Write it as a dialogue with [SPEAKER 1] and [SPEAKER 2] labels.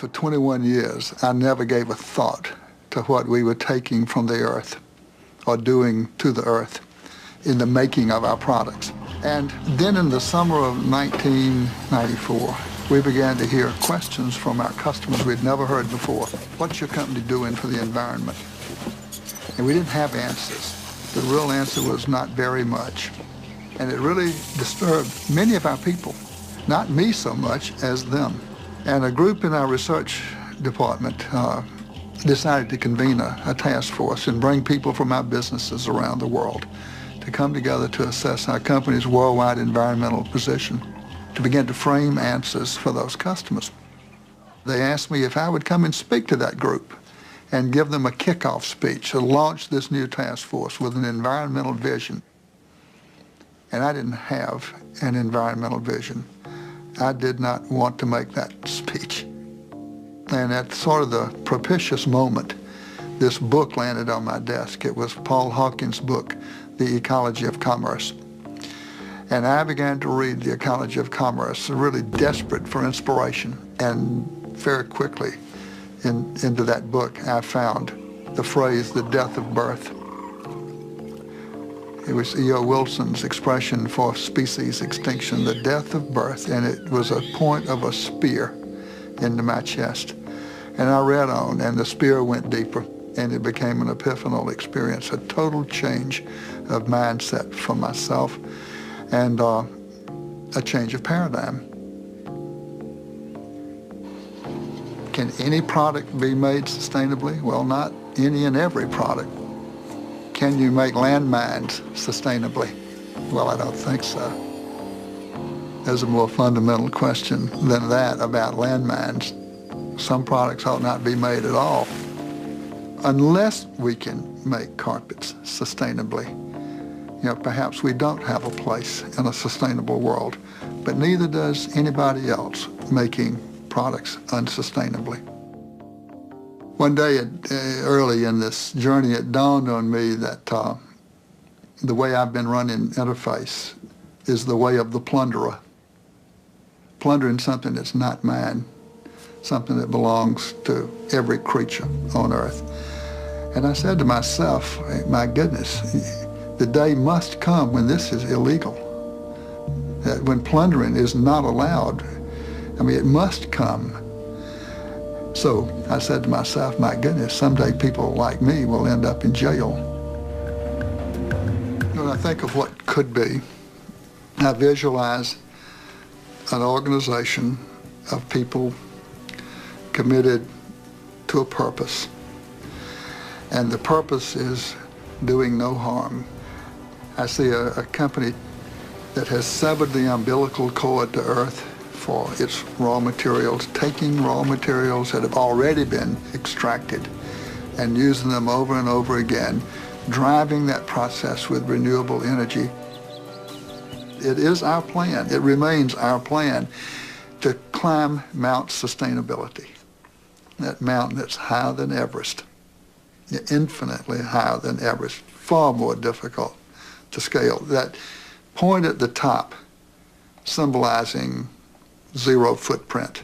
[SPEAKER 1] For 21 years, I never gave a thought to what we were taking from the earth or doing to the earth in the making of our products. And then in the summer of 1994, we began to hear questions from our customers we'd never heard before. What's your company doing for the environment? And we didn't have answers. The real answer was not very much. And it really disturbed many of our people, not me so much as them. And a group in our research department decided to convene a task force and bring people from our businesses around the world to come together to assess our company's worldwide environmental position, to begin to frame answers for those customers. They asked me if I would come and speak to that group and give them a kickoff speech to launch this new task force with an environmental vision. And I didn't have an environmental vision. I did not want to make that speech. And at sort of the propitious moment, this book landed on my desk. It was Paul Hawkins' book, The Ecology of Commerce. And I began to read The Ecology of Commerce, really desperate for inspiration. And very quickly into that book, I found the phrase, the death of birth. It was E.O. Wilson's expression for species extinction, the death of birth, and it was a point of a spear into my chest. And I read on, and the spear went deeper, and it became an epiphanal experience, a total change of mindset for myself, and a change of paradigm. Can any product be made sustainably? Well, not any and every product. Can you make landmines sustainably? Well, I don't think so. There's a more fundamental question than that about landmines. Some products ought not be made at all. Unless we can make carpets sustainably, perhaps we don't have a place in a sustainable world, but neither does anybody else making products unsustainably. One day, early in this journey, it dawned on me that the way I've been running Interface is the way of the plunderer. Plundering something that's not mine, something that belongs to every creature on earth. And I said to myself, my goodness, the day must come when this is illegal, that when plundering is not allowed. It must come. So I said to myself, my goodness, someday people like me will end up in jail. When I think of what could be, I visualize an organization of people committed to a purpose. And the purpose is doing no harm. I see a company that has severed the umbilical cord to earth for its raw materials, taking raw materials that have already been extracted and using them over and over again, driving that process with renewable energy. It is our plan, it remains our plan to climb Mount Sustainability, that mountain that's higher than Everest, infinitely higher than Everest, far more difficult to scale. That point at the top symbolizing zero footprint.